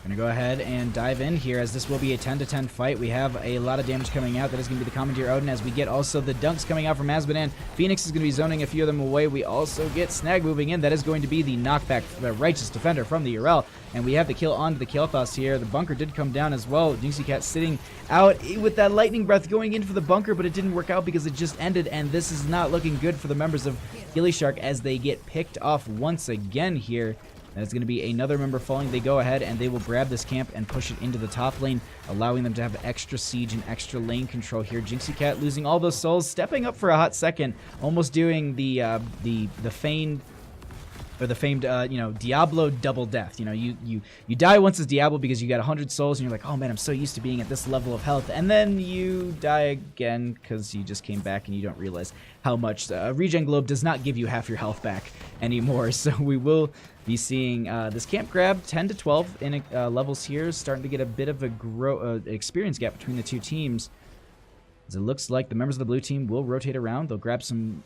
Gonna go ahead and dive in here, as this will be a 10-10 fight. We have a lot of damage coming out. That is going to be the Commandeer Odin, as we get also the dunks coming out from Asmodan. Phoenix is going to be zoning a few of them away. We also get Snag moving in. That is going to be the knockback, the Righteous Defender from the Urel. And we have the kill onto the Kael'thas here. The bunker did come down as well. Jinxie Cat sitting out with that lightning breath, going in for the bunker, but it didn't work out because it just ended, and this is not looking good for the members of gillyShark, as they get picked off once again here. And it's going to be another member falling. They go ahead and they will grab this camp and push it into the top lane, allowing them to have extra siege and extra lane control here. Jinxie losing all those souls, stepping up for a hot second, almost doing the famed Diablo double death. You know, you die once as Diablo because you got 100 souls and you're like, oh man, I'm so used to being at this level of health, and then you die again because you just came back and you don't realize how much regen globe does not give you half your health back anymore. So we will be seeing this camp grab 10 to 12 in levels here, starting to get a bit of a experience gap between the two teams. As it looks like the members of the blue team will rotate around. They'll tap some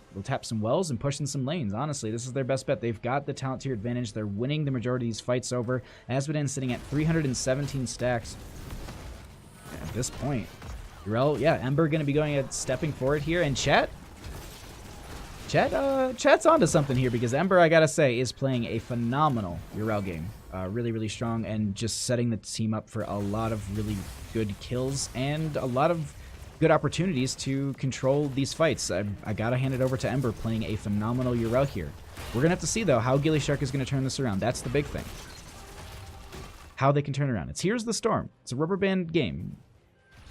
wells and push in some lanes. Honestly, this is their best bet. They've got the talent tier advantage. They're winning the majority of these fights over. Asmodean sitting at 317 stacks at this point. Urel, yeah, Ember going to be going at stepping forward here, and chat's onto something here, because Ember, I gotta say, is playing a phenomenal Urel game. Really, really strong, and just setting the team up for a lot of really good kills and a lot of good opportunities to control these fights. I gotta hand it over to Ember, playing a phenomenal Urel here. We're gonna have to see, though, how gillyShark is gonna turn this around. That's the big thing. How they can turn it around. It's Here's the Storm. It's a rubber band game.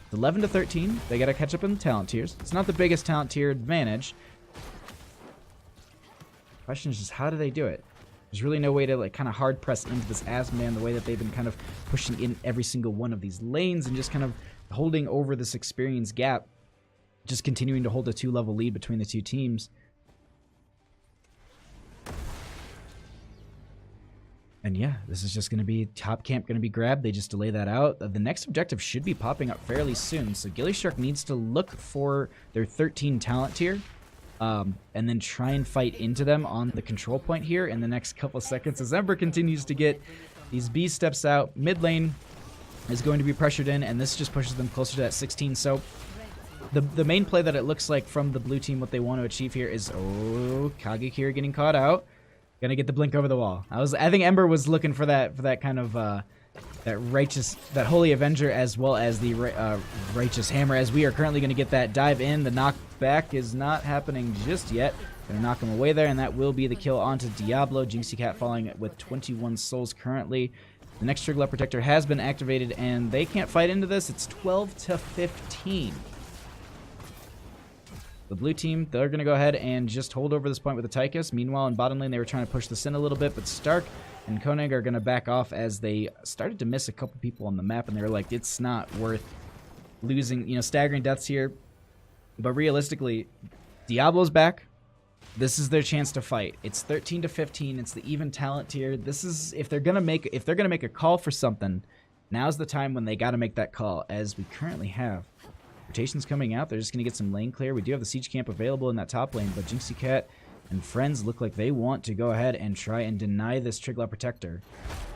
It's 11 to 13. They gotta catch up in the talent tiers. It's not the biggest talent tier advantage. Question is just, how do they do it? There's really no way to like kind of hard press into this Asmodean the way that they've been kind of pushing in every single one of these lanes and just kind of holding over this experience gap, just continuing to hold a 2-level lead between the two teams. And yeah, this is just going to be top camp going to be grabbed. They just delay that out. The next objective should be popping up fairly soon, so gillyShark needs to look for their 13 talent tier. And then try and fight into them on the control point here in the next couple seconds as Ember continues to get these B steps out. Mid lane is going to be pressured in, and this just pushes them closer to that 16. So the main play that it looks like from the blue team, what they want to achieve here is, oh, Kage here getting caught out. Gonna get the blink over the wall. I think Ember was looking for that kind of that holy avenger, as well as the righteous hammer, as we are currently going to get that dive in. The knockback is not happening just yet. Gonna knock him away there, and that will be the kill onto Diablo. Jinxie falling with 21 souls currently. The next Trigger Protector has been activated, and they can't fight into this. It's 12 to 15. The blue team, they're going to go ahead and just hold over this point with the Tychus. Meanwhile, in bottom lane, they were trying to push this in a little bit, but Stark and Koenig are going to back off as they started to miss a couple people on the map, and they were like, it's not worth losing, staggering deaths here. But realistically, Diablo's back. This is their chance to fight. It's 13 to 15. It's the even talent tier. This is, if they're going to make a call for something, now's the time when they got to make that call, as we currently have rotations coming out. They're just going to get some lane clear. We do have the siege camp available in that top lane, but Jinxie and friends look like they want to go ahead and try and deny this Triglav Protector.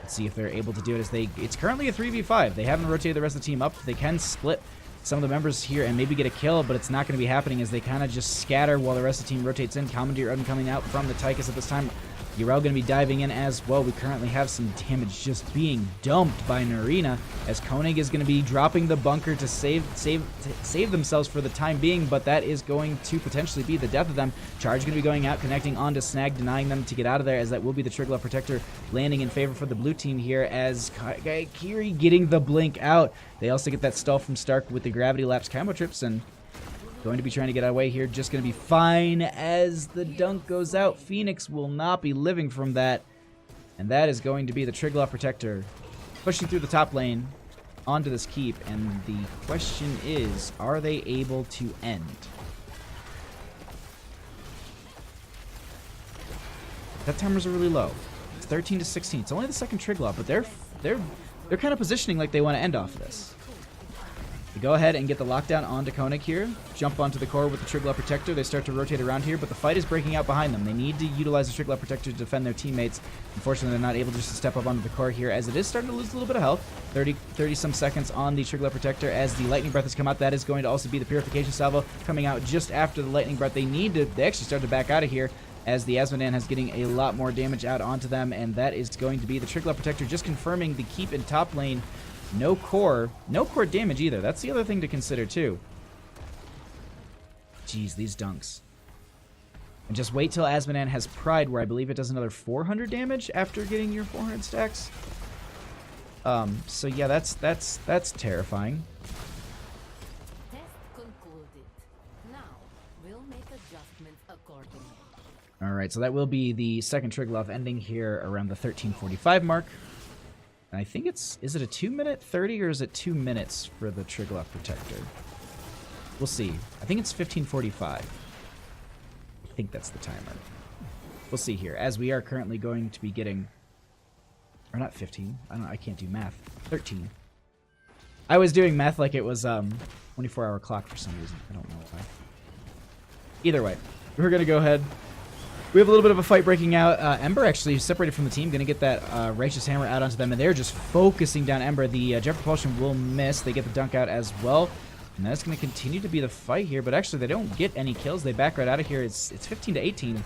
Let's see if they're able to do it. It's currently a 3v5. They haven't rotated the rest of the team up. They can split some of the members here and maybe get a kill, but it's not going to be happening as they kind of just scatter while the rest of the team rotates in. Commandeer Odin coming out from the Tychus at this time. Urel going to be diving in as well. We currently have some damage just being dumped by Narina, as Koenig is going to be dropping the bunker to save themselves for the time being, but that is going to potentially be the death of them. Charge going to be going out, connecting onto Snag, denying them to get out of there, as that will be the Triglav Protector landing in favor for the blue team here, as Kiri getting the blink out. They also get that stall from Stark with the Gravity Lapse combo trips, and going to be trying to get away here. Just going to be fine as the dunk goes out. Phoenix will not be living from that. And that is going to be the Triglav Protector pushing through the top lane onto this keep. And the question is, are they able to end? That timers are really low. It's 13 to 16. It's only the second Triglav, but they're kind of positioning like they want to end off this. They go ahead and get the lockdown onto Koenig here. Jump onto the core with the Triglav Protector. They start to rotate around here, but the fight is breaking out behind them. They need to utilize the Triglav Protector to defend their teammates. Unfortunately, they're not able just to step up onto the core here, as it is starting to lose a little bit of health. 30 some seconds on the Triglav Protector as the Lightning Breath has come out. That is going to also be the Purification Salvo coming out just after the Lightning Breath. They actually start to back out of here, as the Asmodean has getting a lot more damage out onto them, and that is going to be the Triglav Protector just confirming the keep in top lane. No core damage either. That's the other thing to consider too. Jeez, these dunks. And just wait till Azmodan has Pride, where I believe it does another 400 damage after getting your 400 stacks. So yeah, that's terrifying. Test concluded. Now we'll make adjustments accordingly. All right, so that will be the second Triglav ending here around the 13:45 mark. And I think is it a 2-minute 30 or is it 2 minutes for the Triglav Protector? We'll see. I think it's 15:45. I think that's the timer. We'll see here, as we are currently going to be getting, or not 15. I can't do math. 13. I was doing math like it was 24-hour clock for some reason. I don't know why. Either way, we're gonna go ahead. We have a little bit of a fight breaking out. Ember actually separated from the team, gonna get that Righteous Hammer out onto them, and they're just focusing down Ember. The Jet Propulsion will miss. They get the dunk out as well. And that's going to continue to be the fight here, but actually they don't get any kills. They back right out of here. It's 15 to 18.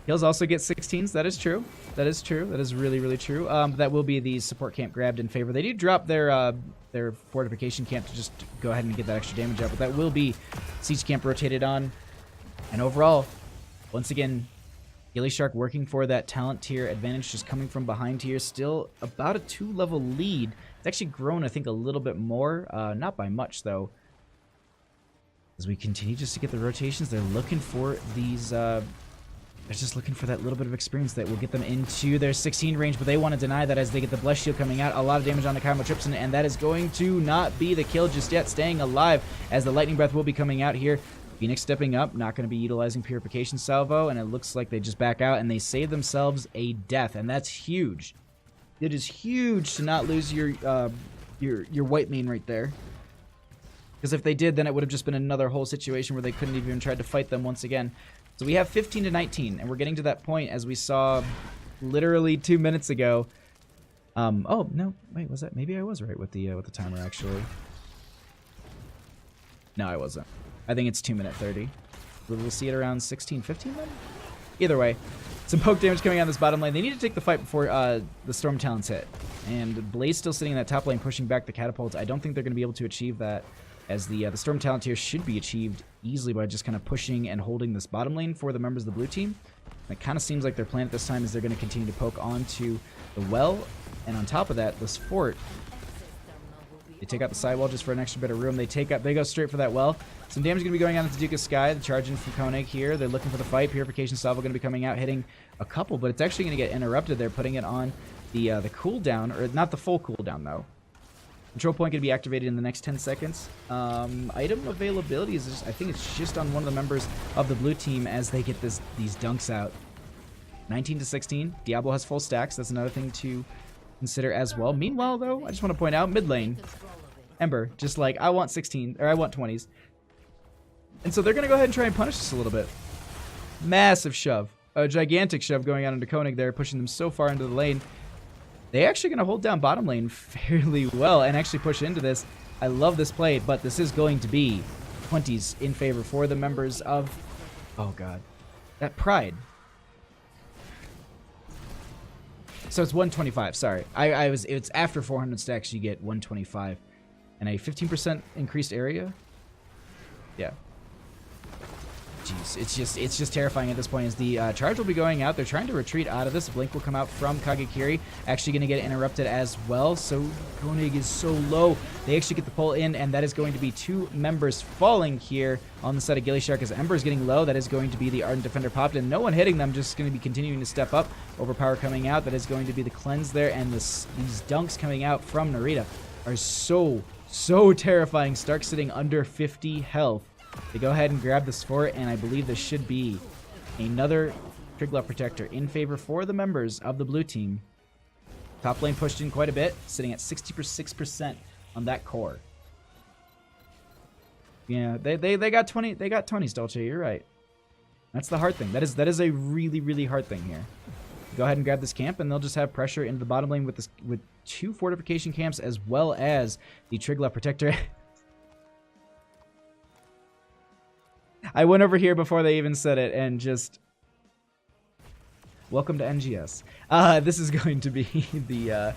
Kills also get 16s. That is true. That is true. That is really, really true. That will be the support camp grabbed in favor. They do drop their fortification camp to just go ahead and get that extra damage out, but that will be siege camp rotated on. And overall, once again, gillyShark working for that talent tier advantage, just coming from behind here. Still about a 2-level lead. It's actually grown, I think, a little bit more. Not by much, though. As we continue just to get the rotations, they're looking for these... they're just looking for that little bit of experience that will get them into their 16 range, but they want to deny that as they get the Blessed Shield coming out. A lot of damage on the Chymotrypsin, and that is going to not be the kill just yet. Staying alive as the Lightning Breath will be coming out here. Phoenix stepping up, not going to be utilizing Purification Salvo, and it looks like they just back out, and they save themselves a death, and that's huge. It is huge to not lose your white main right there. Because if they did, then it would have just been another whole situation where they couldn't even try to fight them once again. So we have 15 to 19, and we're getting to that point as we saw literally 2 minutes ago. Oh, no, wait, was that? Maybe I was right with the timer, actually. No, I wasn't. I think it's 2-minute 30. We'll see it around 16-15 then? Either way, some poke damage coming out of this bottom lane. They need to take the fight before the Storm Talons hit. And Blaze still sitting in that top lane, pushing back the catapults. I don't think they're going to be able to achieve that, as the Storm Talent here should be achieved easily by just kind of pushing and holding this bottom lane for the members of the blue team. And it kind of seems like their plan at this time is they're going to continue to poke onto the well. And on top of that, this fort, they take out the sidewall just for an extra bit of room. They go straight for that well. Some damage going to be going on into Duke of Sky. The charge in from Koenig here. They're looking for the fight. Purification Salvo going to be coming out, hitting a couple, but it's actually going to get interrupted. They're putting it on the cooldown, or not the full cooldown though. Control point going to be activated in the next 10 seconds. Item availability is just, I think it's just on one of the members of the blue team as they get these dunks out. 19 to 16. Diablo has full stacks. That's another thing to consider as well. Meanwhile, though, I just want to point out mid lane, Ember, just like, I want 16, or I want 20s. And so they're going to go ahead and try and punish us a little bit. Massive shove. A gigantic shove going on into Koenig there, pushing them so far into the lane. They actually going to hold down bottom lane fairly well and actually push into this. I love this play, but this is going to be 20s in favor for the members of... Oh, God. That Pride. So it's 125, sorry. It's after 400 stacks you get 125. And a 15% increased area? Yeah. Jeez, it's just terrifying at this point as the charge will be going out. They're trying to retreat out of this. Blink will come out from Kagekiri. Actually going to get interrupted as well. So Koenig is so low. They actually get the pull in, and that is going to be 2 members falling here on the side of gillyShark as Ember is getting low. That is going to be the Ardent Defender popped in. No one hitting them, just going to be continuing to step up. Overpower coming out. That is going to be the cleanse there, and these dunks coming out from Narita are so terrifying. Stark sitting under 50 health. They go ahead and grab this fort, and I believe this should be another Triglav Protector in favor for the members of the blue team. Top lane pushed in quite a bit, sitting at 66% on that core. Yeah, they got 20. They got 20s, Dolce. You're right. That's the hard thing. That is a really hard thing here. Go ahead and grab this camp, and they'll just have pressure into the bottom lane with 2 fortification camps as well as the Triglav Protector. I went over here before they even said it and just... Welcome to NGS. This is going to be the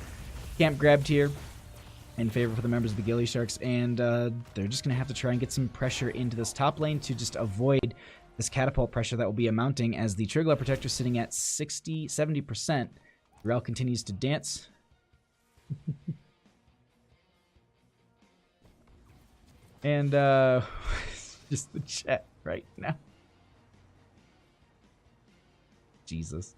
camp grabbed here. in favor for the members of the gillySharks, and they're just going to have to try and get some pressure into this top lane to just avoid this catapult pressure that will be amounting as the Triglav Protector sitting at 70%. Rel continues to dance. And just the chat right now. Jesus.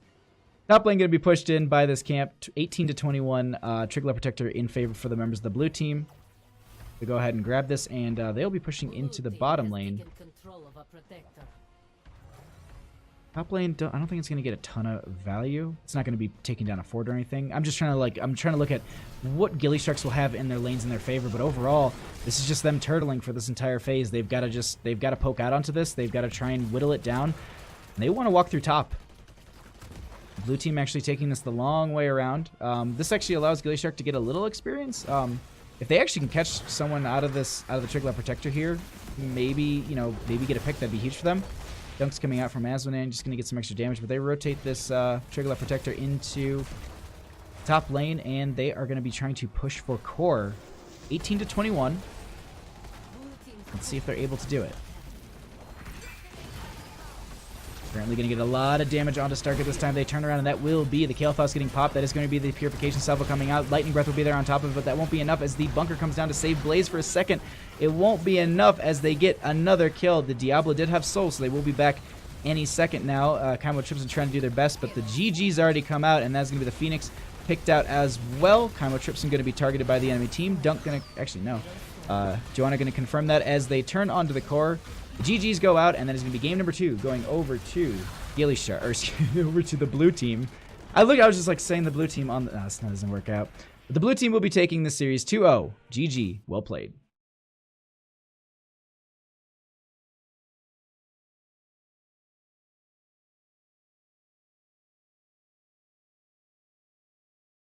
Top lane going to be pushed in by this camp. 18 to 21. Triglav Protector in favor for the members of the blue team. We go ahead and grab this, and they'll be pushing into the bottom lane. Top lane, I don't think it's going to get a ton of value. It's not going to be taking down a fort or anything. I'm just trying to look at what gillySharks will have in their lanes in their favor. But overall, this is just them turtling for this entire phase. They've got to poke out onto this. They've got to try and whittle it down. And they want to walk through top. Blue team actually taking this the long way around. This actually allows gillyShark to get a little experience. If they actually can catch someone out of the Triglav Protector here, maybe get a pick, that'd be huge for them. Dunk's coming out from Asmonan, just going to get some extra damage, but they rotate this Triglav Protector into top lane, and they are going to be trying to push for core. 18 to 21. Let's see if they're able to do it. Apparently going to get a lot of damage onto Stark at this time. They turn around, and that will be the Kael'thas getting popped. That is going to be the Purification Salvo coming out. Lightning Breath will be there on top of it, but that won't be enough as the bunker comes down to save Blaze for a second. It won't be enough as they get another kill. The Diablo did have Soul, so they will be back any second now. Kaimo Trips are trying to do their best, but the GG's already come out, and that's going to be the Phoenix picked out as well. Kaimo Trips are going to be targeted by the enemy team. Dunk going to... Actually, no. Joanna going to confirm that as they turn onto the core. The GGs go out, and that is going to be game number 2, going over to gillyShark, or excuse me, over to the blue team. I was just like saying the blue team on the... No, this doesn't work out. But the blue team will be taking this series 2-0. GG. Well played.